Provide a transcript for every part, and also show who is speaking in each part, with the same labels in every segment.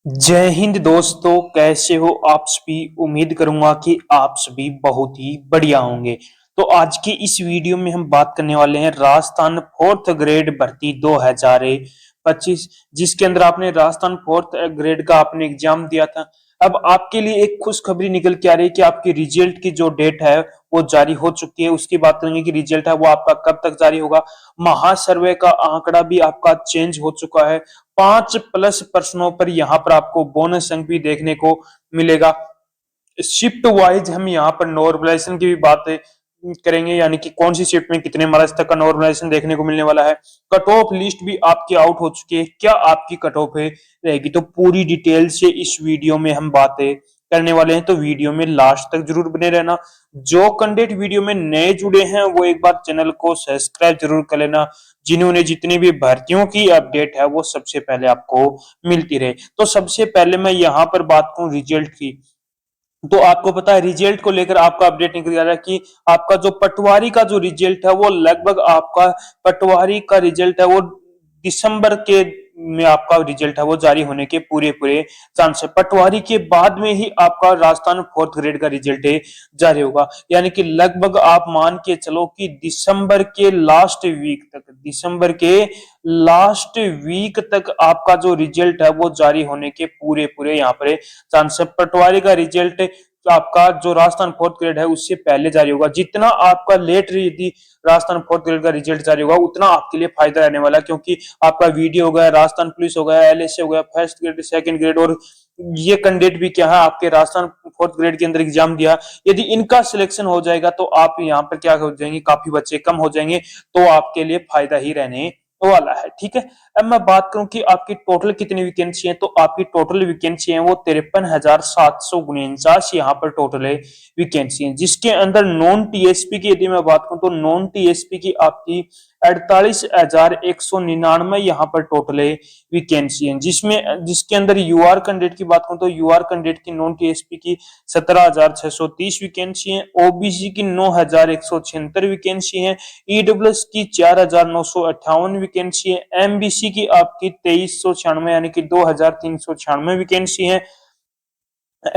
Speaker 1: जय हिंद दोस्तों, कैसे हो आप सभी। उम्मीद करूंगा कि आप सभी बहुत ही बढ़िया होंगे। तो आज की इस वीडियो में हम बात करने वाले हैं राजस्थान फोर्थ ग्रेड भर्ती 2025, जिसके अंदर आपने राजस्थान फोर्थ ग्रेड का आपने एग्जाम दिया था। अब आपके लिए एक खुशखबरी निकल के आ रही है कि आपकी रिजल्ट की जो डेट है वो जारी हो चुकी है। उसकी बात करेंगे कि रिजल्ट है वो आपका कब तक जारी होगा। महासर्वे का आंकड़ा भी आपका चेंज हो चुका है। 5+ प्रश्नों पर यहाँ पर आपको बोनस अंक भी देखने को मिलेगा। शिफ्ट वाइज हम यहाँ पर नॉर्मलाइजेशन की भी बात करेंगे, यानी कि कौन सी शिफ्ट में कितने मार्क्स तक का नॉर्मलाइजेशन देखने को मिलने वाला है। कट ऑफ लिस्ट भी आपकी आउट हो चुकी है, क्या आपकी कट ऑफ रहेगी, तो पूरी डिटेल से इस वीडियो में हम बातें करने वाले हैं। तो वीडियो में लास्ट तक जरूर बने रहना। जो कैंडिडेट वीडियो में नए जुड़े हैं वो एक बार चैनल को सब्सक्राइब जरूर कर लेना, जिन्होंने जितनी भी भर्तियों की अपडेट है वो सबसे पहले आपको मिलती रहे। तो सबसे पहले मैं यहाँ पर बात करूं रिजल्ट की, तो आपको पता है रिजल्ट को लेकर आपका अपडेट निकल आ रहा है कि आपका जो पटवारी का जो रिजल्ट है वो लगभग आपका पटवारी का रिजल्ट है वो दिसंबर के में आपका रिजल्ट है वो जारी होने के पूरे पूरे चांस है। पटवारी के बाद में ही आपका राजस्थान फोर्थ ग्रेड का रिजल्ट जारी होगा, यानी कि लगभग आप मान के चलो कि दिसंबर के लास्ट वीक तक आपका जो रिजल्ट है वो जारी होने के पूरे पूरे यहाँ पर चांस है। पटवारी का रिजल्ट आपका जो राजस्थान फोर्थ ग्रेड है उससे पहले जारी होगा। जितना आपका लेट यदि राजस्थान फोर्थ ग्रेड का रिजल्ट जारी होगा उतना आपके लिए फायदा रहने वाला है, क्योंकि आपका वीडियो हो गया, राजस्थान पुलिस हो गया, एलएसए हो गया, फर्स्ट ग्रेड, सेकंड ग्रेड, और ये कैंडिडेट भी क्या है आपके राजस्थान फोर्थ ग्रेड के अंदर एग्जाम दिया, यदि इनका सिलेक्शन हो जाएगा तो आप यहाँ पर क्या हो जाएंगे, काफी बच्चे कम हो जाएंगे, तो आपके लिए फायदा ही रहने वाला है। ठीक है, अब मैं बात करूं कि आपकी टोटल कितनी वैकेंसी है, तो आपकी टोटल वैकेंसी है वो 53,749 यहाँ पर टोटल है वैकेंसी है, जिसके अंदर नॉन टीएसपी की यदि मैं बात करूं तो नॉन टीएसपी की आपकी 48,199 यहाँ पर टोटल है वैकेंसी है, जिसके अंदर यूआर कैंडिडेट की बात करूं तो यूआर कैंडिडेट की नॉन टीएसपी की 17,630 वैकेंसी है, ओबीसी की 9,176 वैकेंसी है, ईडब्ल्यूएस की 4,958 वैकेंसी है, एमबीसी की आपकी 2,396 यानी कि 2,396 वैकेंसी है।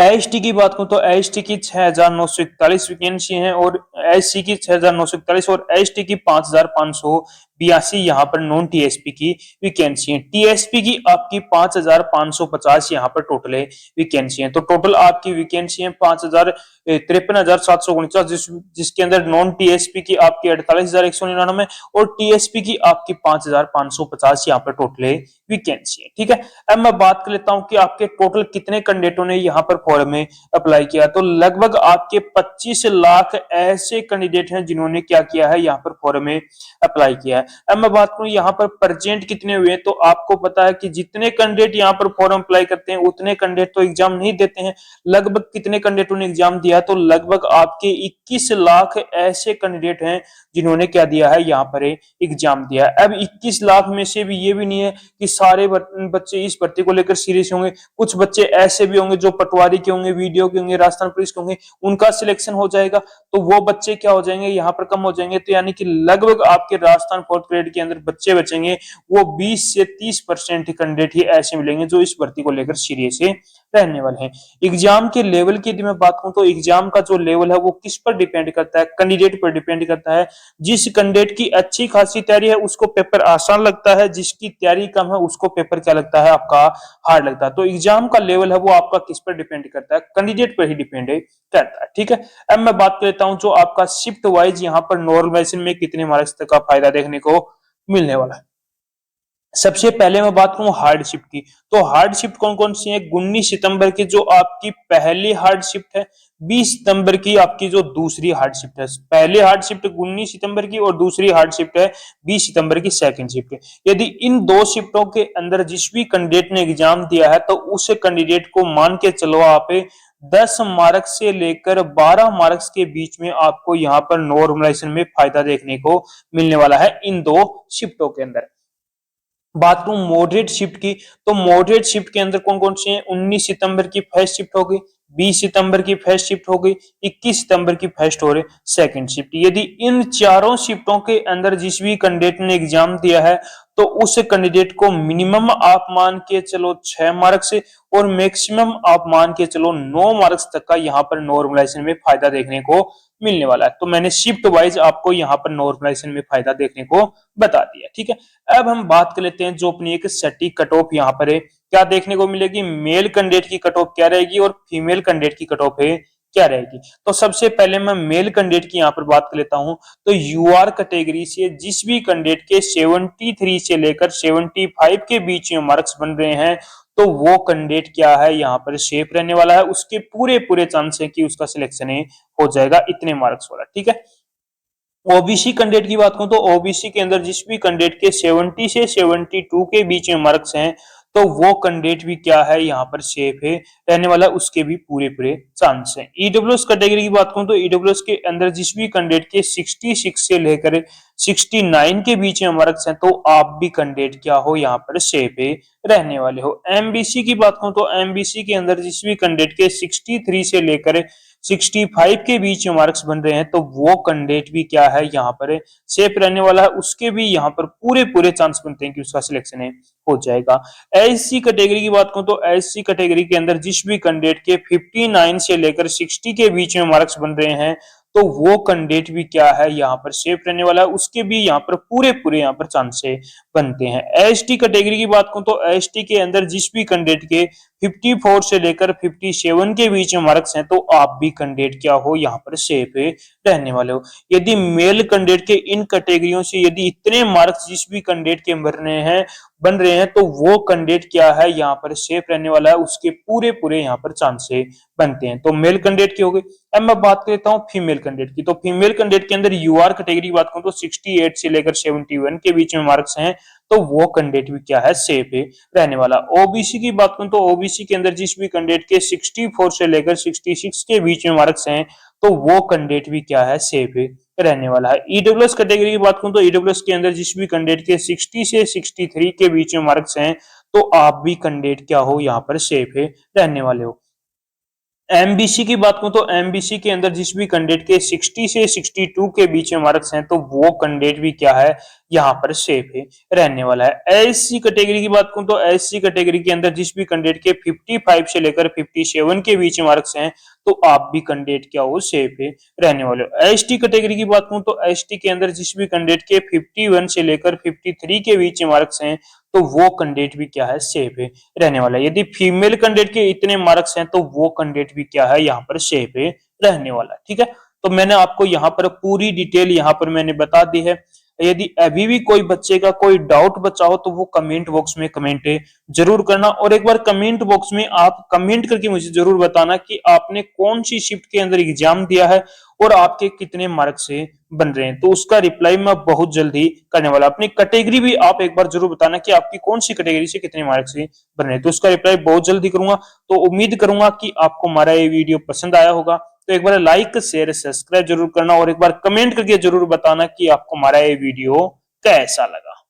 Speaker 1: एसटी की बात करूं तो एसटी की 6,941 वैकेंसी है, और एससी की 6,941, और एसटी की 5,582 यहाँ पर नॉन टीएसपी की वैकेंसी है। टीएसपी की आपकी 5,550 यहाँ पर टोटल है वैकेंसी है। तो टोटल आपकी वैकेंसी है 53,749, जिसके अंदर नॉन टीएसपी की आपकी 48,199 और टीएसपी की आपकी 5,550 यहाँ पर टोटल है वैकेंसी है। ठीक है, अब मैं बात कर लेता हूं कि आपके टोटल कितने कैंडिडेटों ने यहाँ पर फॉर्म में अप्लाई किया। तो लगभग आपके 25 लाख ऐसे कैंडिडेट हैं जिन्होंने क्या किया है, यहाँ पर फॉर्म में अप्लाई किया है। अब मैं बात करूं यहाँ पर प्रेजेंट कितने हुए, तो आपको पता है कि जितने कैंडिडेट यहाँ पर फॉर्म अप्लाई करते हैं उतने कैंडिडेट तो एग्जाम नहीं देते हैं। लगभग कितने कैंडिडेटों ने एग्जाम दिया, तो लगभग आपके 21 लाख ऐसे कैंडिडेट हैं जिन्होंने क्या दिया है, यहाँ पर एग्जाम दिया है। अब 21 लाख में से भी ये भी नहीं है कि सारे बच्चे इस भर्ती को लेकर सीरियस होंगे। कुछ बच्चे ऐसे भी होंगे जो पटवारी के होंगे, वीडियो के होंगे, राजस्थान पुलिस के होंगे, उनका सिलेक्शन हो जाएगा तो वो बच्चे क्या हो जाएंगे, यहाँ पर कम हो जाएंगे। तो यानी कि लगभग आपके राजस्थान फोर्थ ग्रेड के अंदर बच्चे बचेंगे वो 20 से 30% कैंडिडेट ही ऐसे मिलेंगे जो इस भर्ती को लेकर सीरियस रहने वाले हैं। एग्जाम के लेवल की यदि मैं बात करूं तो एग्जाम का जो लेवल है वो किस पर डिपेंड करता है, कैंडिडेट पर डिपेंड करता है। जिस कैंडिडेट की अच्छी खासी तैयारी है उसको पेपर आसान लगता है, जिसकी तैयारी कम है उसको पेपर क्या लगता है, आपका हार्ड लगता है। तो एग्जाम का लेवल है वो आपका किस पर डिपेंड करता है, कैंडिडेट पर ही डिपेंड करता है। ठीक है, अब मैं बात कर लेता हूं जो आपका शिफ्ट वाइज यहाँ पर नॉर्मलाइजेशन में कितने मार्क्स तक का फायदा देखने को मिलने वाला है। सबसे पहले मैं बात करूं हार्ड शिफ्ट की, तो हार्ड शिफ्ट कौन कौन सी है। 19 सितंबर की जो आपकी पहली हार्ड शिफ्ट है, 20 सितंबर की आपकी जो दूसरी हार्ड शिफ्ट है। पहली हार्ड शिफ्ट 19 सितंबर की और दूसरी हार्ड शिफ्ट है 20 सितंबर की सेकंड शिफ्ट। यदि इन दो शिफ्टों के अंदर जिस भी कैंडिडेट ने एग्जाम दिया है तो उस कैंडिडेट को मान के चलो आप 10 मार्क्स से लेकर 12 मार्क्स के बीच में आपको यहाँ पर नॉर्मलाइजेशन में फायदा देखने को मिलने वाला है इन दो शिफ्टों के अंदर। बात करूं मॉडरेट शिफ्ट की, तो मॉडरेट शिफ्ट के अंदर कौन कौन से हैं। 19 सितंबर की फर्स्ट शिफ्ट होगी, 20 सितंबर की फर्स्ट शिफ्ट हो गई, 21 सितंबर की फर्स्ट और सेकंड शिफ्ट। यदि इन चारों शिफ्टों के अंदर जिस भी कैंडिडेट ने एग्जाम दिया है तो उस कैंडिडेट को मिनिमम आप मान के चलो 6 मार्क्स से और मैक्सिमम आप मान के चलो 9 मार्क्स तक का यहाँ पर नॉर्मलाइजेशन में फायदा देखने को मिलने वाला है। तो मैंने शिफ्ट वाइज आपको यहाँ पर नॉर्मलाइजेशन में फायदा देखने को बता दिया, ठीक है। अब हम बात कर लेते हैं जो अपनी एक सटीक कट ऑफ यहाँ पर है, क्या देखने को मिलेगी, मेल कैंडिडेट की कट ऑफ क्या रहेगी और फीमेल कैंडिडेट की कट ऑफ है क्या रहेगी। तो सबसे पहले मैं मेल कैंडिडेट की यहाँ पर बात कर लेता हूं। तो यूआर कैटेगरी से जिस भी कैंडिडेट के 73 से लेकर 75 के बीच में मार्क्स बन रहे हैं तो वो कैंडिडेट क्या है यहाँ पर सेफ रहने वाला है, उसके पूरे पूरे चांस है कि उसका सिलेक्शन हो जाएगा इतने मार्क्स वाला, ठीक है। ओबीसी कैंडिडेट की बात करूं तो ओबीसी के अंदर जिस भी कैंडिडेट के 70 से 72 के बीच में मार्क्स हैं तो वो कैंडिडेट भी क्या है यहाँ पर सेफ है रहने वाला, उसके भी पूरे पूरे चांस हैं। ईडब्ल्यूएस कैटेगरी की बात करूं तो ईडब्ल्यूएस के अंदर जिस भी कैंडिडेट के 66 से लेकर 69 के बीच में मार्क्स हैं तो आप भी कैंडिडेट क्या हो यहाँ पर सेफ है रहने वाले हो। एमबीसी की बात करूं तो एमबीसी के अंदर जिस भी कैंडिडेट के 63 से लेकर 65 के बीच में मार्क्स बन रहे हैं तो वो कैंडिडेट भी क्या है यहाँ पर सेफ रहने वाला है, उसके भी यहाँ पर पूरे पूरे चांस बनते हैं कि उसका सिलेक्शन हो जाएगा। एससी कैटेगरी की बात करूं तो एससी कैटेगरी के अंदर जिस भी कैंडिडेट के 59 से लेकर 60 के बीच में मार्क्स बन रहे हैं तो वो कैंडिडेट भी क्या है यहाँ पर सेफ रहने वाला है, उसके भी यहाँ पर पूरे पूरे यहाँ पर चांस बनते हैं। एसटी कैटेगरी की बात करूं तो एसटी के अंदर जिस भी कैंडिडेट के 54 से लेकर 57 के बीच में मार्क्स हैं तो आप भी कैंडिडेट क्या हो यहाँ पर सेफ रहने वाले हो। यदि मेल कैंडिडेट के इन कैटेगरियों से यदि इतने मार्क्स जिस भी कैंडिडेट के बन रहे हैं तो वो कैंडिडेट क्या है यहाँ पर सेफ रहने वाला है, उसके पूरे पूरे यहाँ पर चांस बनते हैं। तो मेल कैंडिडेट की हो गई। अब मैं बात करता हूँ फीमेल कैंडिडेट की। तो फीमेल कैंडिडेट के अंदर यूआर कैटेगरी की बात करूं तो 68 से लेकर 71 के बीच में मार्क्स हैं तो वो कैंडिडेट भी क्या है सेफ रहने वाला। ओबीसी की बात करूं तो ओबीसी के अंदर जिस भी कैंडिडेट के 64 से लेकर 66 के बीच में मार्क्स हैं तो वो कैंडिडेट भी क्या है सेफ रहने वाला है। ईडब्ल्यूएस कैटेगरी की बात करूं तो ईडब्ल्यूएस के अंदर जिस भी कैंडिडेट के 60 से 63 के बीच में मार्क्स हैं तो आप भी कैंडिडेट क्या हो यहाँ पर सेफ रहने वाले हो। एमबीसी की बात करूं तो एमबीसी के अंदर जिस भी कैंडिडेट के 60 से 62 के बीच में मार्क्स हैं तो वो कैंडिडेट भी क्या है यहाँ पर सेफ रहने वाला है। एससी कैटेगरी की बात करूं तो एससी कैटेगरी के अंदर जिस भी कैंडिडेट के 55 से लेकर 57 के बीच में मार्क्स हैं तो आप भी कैंडिडेट क्या हो सेफ रहने वाले हो। एसटी कैटेगरी की बात करूं तो एसटी के अंदर जिस भी कैंडिडेट के 51 से लेकर 53 के बीच में मार्क्स हैं तो वो कैंडिडेट भी क्या है सेफ रहने वाला है। यदि फीमेल कैंडिडेट के इतने मार्क्स हैं तो वो कैंडिडेट भी क्या है यहाँ पर सेफ रहने वाला है, ठीक है। तो मैंने आपको यहाँ पर पूरी डिटेल यहाँ पर मैंने बता दी है। यदि अभी भी कोई बच्चे का कोई डाउट बचा हो तो वो कमेंट बॉक्स में कमेंट जरूर करना और एक बार कमेंट बॉक्स में आप कमेंट करके मुझे जरूर बताना कि आपने कौन सी शिफ्ट के अंदर एग्जाम दिया है और आपके कितने मार्क्स से बन रहे हैं, तो उसका रिप्लाई मैं बहुत जल्दी करने वाला। अपनी कैटेगरी भी आप एक बार जरूर बताना कि आपकी कौन सी कैटेगरी से कितने मार्क्स से बन रहे हैं, तो उसका रिप्लाई बहुत जल्दी करूंगा। तो उम्मीद करूंगा कि आपको हमारा ये वीडियो पसंद आया होगा। तो एक बार लाइक शेयर सब्सक्राइब जरूर करना और एक बार कमेंट करके जरूर बताना कि आपको हमारा ये वीडियो कैसा लगा।